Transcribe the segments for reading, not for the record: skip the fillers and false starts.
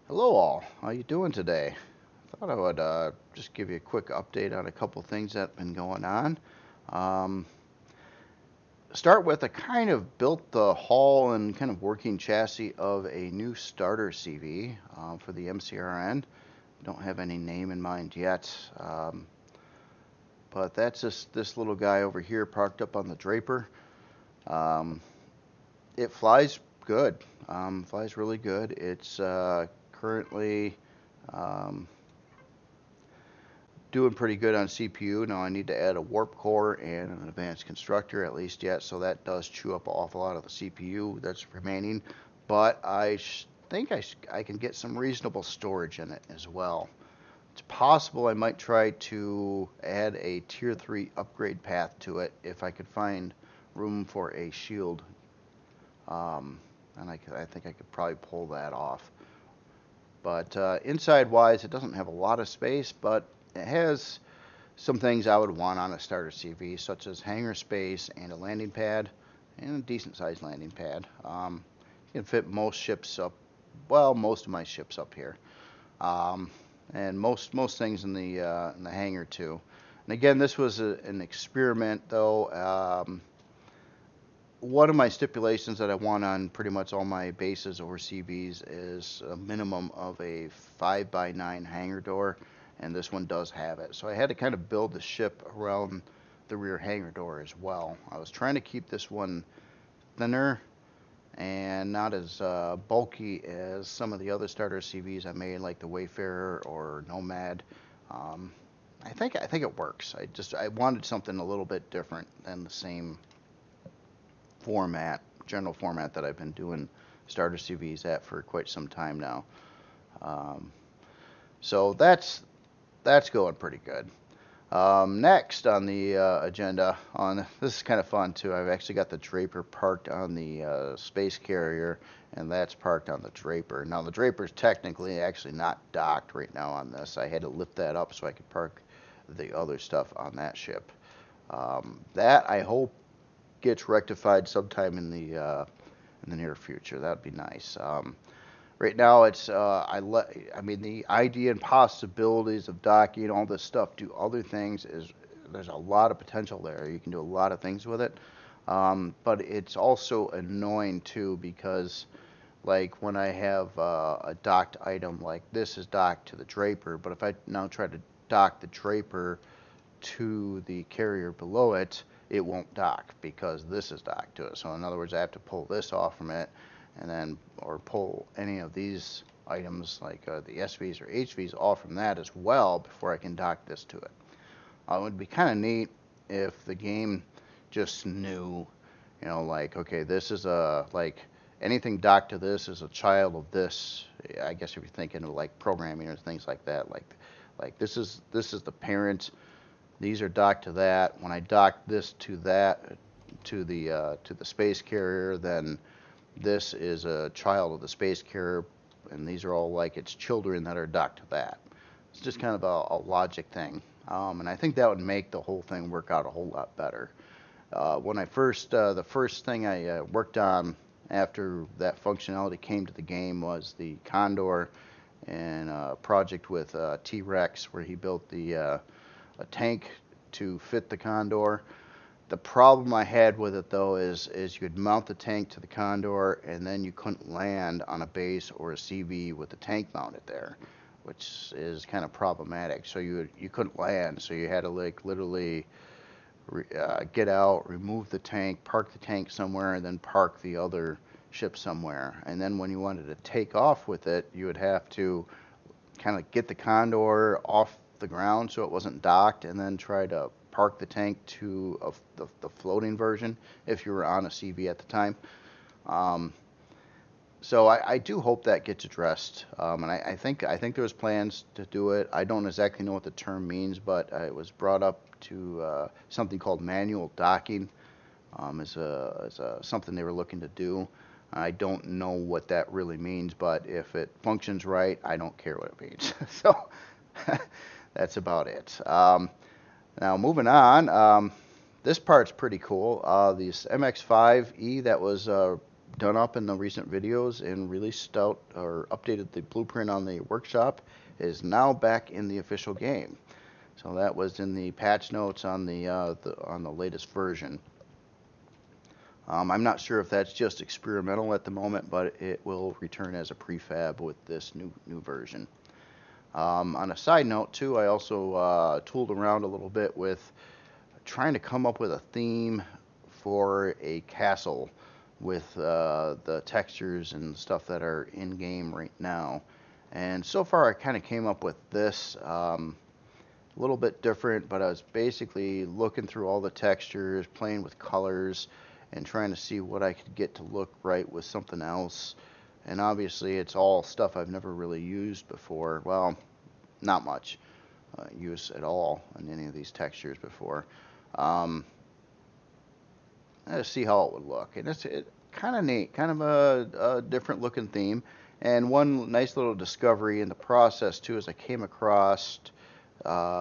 Hello all, how you doing today? Thought I would just give you a quick update on a couple things that have been going on. Um, Start with, I kind of built the hull and kind of working chassis of a new starter CV for the MCRN. Don't have any name in mind yet, but that's just this little guy over here parked up on the draper. Um, it flies good, flies really good. It's currently um, doing pretty good on CPU. Now I need to add a warp core and an advanced constructor at least yet, so that does chew up an awful lot of the CPU that's remaining. But think I can get some reasonable storage in it as well. It's possible I might try to add a tier 3 upgrade path to it if I could find room for a shield. And I think I could probably pull that off. But inside wise, it doesn't have a lot of space, but it has some things I would want on a starter CV, such as hangar space and a landing pad, and a decent sized landing pad. You can fit most ships up, well, most of my ships up here, um, and most things in the hangar too. And again, this was an experiment, though. One of my stipulations that I want on pretty much all my bases over CVs is a minimum of a 5x9 hangar door, and this one does have it. So I had to kind of build the ship around the rear hangar door as well. I was trying to keep this one thinner and not as bulky as some of the other starter CVs I made, like the Wayfarer or Nomad. Um, I think it works. I wanted something a little bit different than the same general format that I've been doing starter CVs at for quite some time now. Um, so that's going pretty good. Next on the agenda, this is kind of fun too. I've actually got the Draper parked on the space carrier, and that's parked on the Draper. Now the Draper is technically actually not docked right now on this. I had to lift that up so I could park the other stuff on that ship. That I hope gets rectified sometime in the near future. That would be nice. Right now, I mean, the idea and possibilities of docking all this stuff to other things is there's a lot of potential there. You can do a lot of things with it, but it's also annoying too because, like, when I have a docked item like this is docked to the Draper, but if I now try to dock the Draper to the carrier below it, it won't dock because this is docked to it. So in other words, I have to pull this off from it, and then or pull any of these items like the SVs or HVs off from that as well before I can dock this to it. It would be kind of neat if the game just knew, like, okay, this is like anything docked to this is a child of this. I guess if you're thinking of like programming or things like that, like this is the parent. These are docked to that. When I dock this to that, to the space carrier, then this is a child of the space carrier, and these are all like its children that are docked to that. It's just kind of a logic thing, and I think that would make the whole thing work out a whole lot better. When I first, the first thing I worked on after that functionality came to the game was the Condor and a project with T-Rex where he built a tank to fit the Condor. The problem I had with it though is you could mount the tank to the Condor and then you couldn't land on a base or a CV with the tank mounted there, which is kind of problematic. So you couldn't land, so you had to like literally get out, remove the tank, park the tank somewhere, and then park the other ship somewhere. And then when you wanted to take off with it, you would have to kind of get the Condor off the ground so it wasn't docked, and then try to park the tank to the floating version if you were on a CV at the time. Um, so I do hope that gets addressed, and I think there was plans to do it. I don't exactly know what the term means, but it was brought up to something called manual docking as something they were looking to do. I don't know what that really means, but if it functions right, I don't care what it means. So that's about it. Now moving on, this part's pretty cool. This MX5E that was done up in the recent videos and released out or updated the blueprint on the workshop is now back in the official game. So that was in the patch notes on the latest version. I'm not sure if that's just experimental at the moment, but it will return as a prefab with this new version. On a side note too, I also tooled around a little bit with trying to come up with a theme for a castle with the textures and stuff that are in game right now. And so far I kind of came up with this a little bit different, but I was basically looking through all the textures, playing with colors, and trying to see what I could get to look right with something else. And obviously it's all stuff I've never really used before. Well, not much use at all in any of these textures before. Let's see how it would look. And it's kind of neat, kind of a different looking theme. And one nice little discovery in the process too is I came across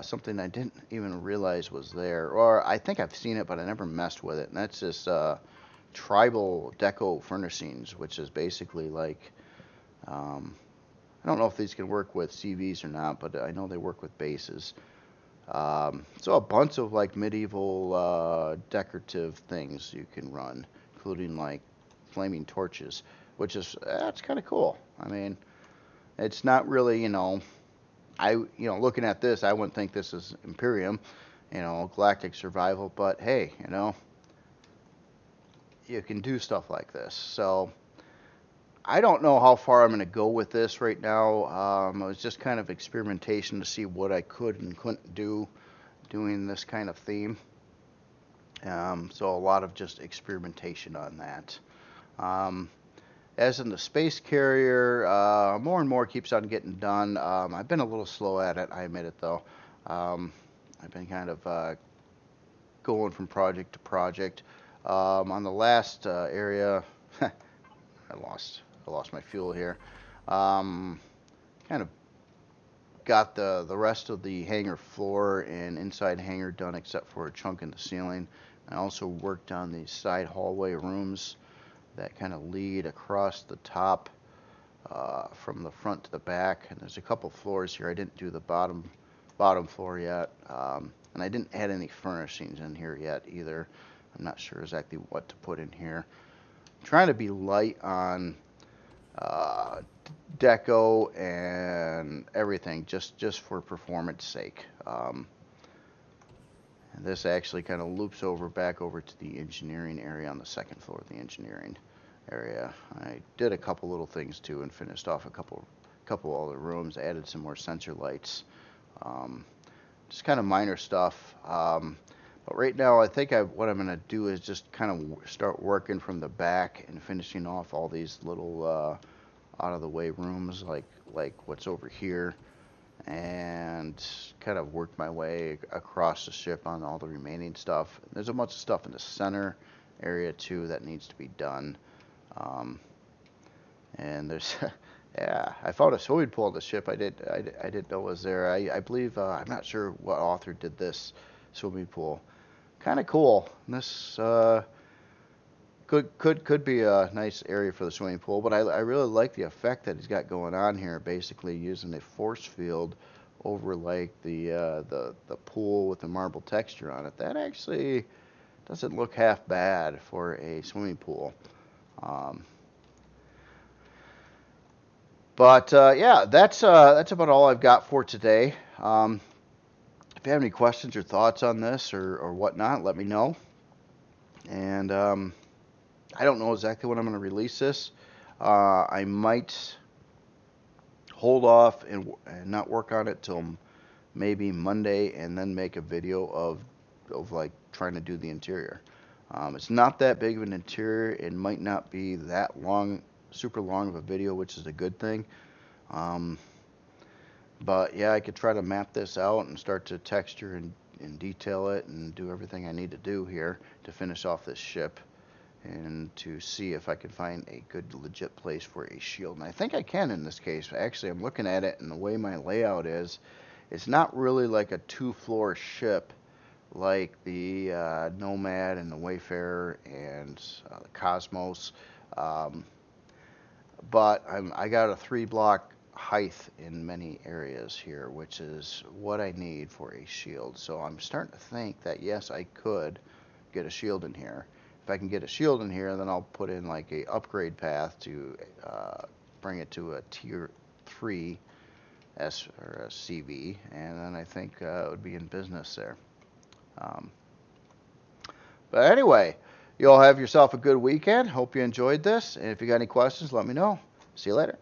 something I didn't even realize was there, or I think I've seen it but I never messed with it, and that's this tribal deco furnishings, which is basically like I don't know if these can work with CVs or not, but I know they work with bases. So a bunch of like medieval decorative things you can run, including like flaming torches, which is that's kind of cool. I mean, it's not really, looking at this, I wouldn't think this is Empyrion, Galactic survival, but hey, you can do stuff like this. So I don't know how far I'm going to go with this right now. It was just kind of experimentation to see what I could and couldn't do doing this kind of theme. So a lot of just experimentation on that. As in the space carrier, more and more keeps on getting done. I've been a little slow at it, I admit it though. I've been kind of going from project to project. On the last area, I lost my fuel here. Kind of got the rest of the hangar floor and inside hangar done except for a chunk in the ceiling. I also worked on these side hallway rooms that kind of lead across the top from the front to the back. And there's a couple floors here. I didn't do the bottom floor yet, and I didn't add any furnishings in here yet either. I'm not sure exactly what to put in here. I'm trying to be light on deco and everything, just for performance sake. And this actually kind of loops back over to the engineering area on the second floor of the engineering area. I did a couple little things too and finished off a couple other rooms, added some more sensor lights. Just kind of minor stuff. But right now I think what I'm going to do is just kind of start working from the back and finishing off all these little out of the way rooms like what's over here, and kind of work my way across the ship on all the remaining stuff. There's a bunch of stuff in the center area too that needs to be done. And there's yeah, I found a swimming pool on the ship. I didn't know was there. I believe I'm not sure what author did this swimming pool. Kind of cool. This could be a nice area for the swimming pool, but I really like the effect that he's got going on here. Basically using a force field over like the pool with the marble texture on it. That actually doesn't look half bad for a swimming pool. Yeah, that's about all I've got for today. If you have any questions or thoughts on this or whatnot, let me know. And I don't know exactly when I'm going to release this. I might hold off and not work on it till maybe Monday, and then make a video of like trying to do the interior. It's not that big of an interior. It might not be that long, super long of a video, which is a good thing. But yeah, I could try to map this out and start to texture and detail it and do everything I need to do here to finish off this ship, and to see if I can find a good legit place for a shield. And I think I can in this case. Actually, I'm looking at it, and the way my layout is, it's not really like a 2-floor ship like the Nomad and the Wayfarer and the Cosmos. Um, but I got a 3 block height in many areas here, which is what I need for a shield. So I'm starting to think that yes, I could get a shield in here. If I can get a shield in here, then I'll put in like a upgrade path to bring it to a tier 3 S or a CV, and then I think it would be in business there. Um, but anyway, you all have yourself a good weekend. Hope you enjoyed this, and if you got any questions, let me know. See you later.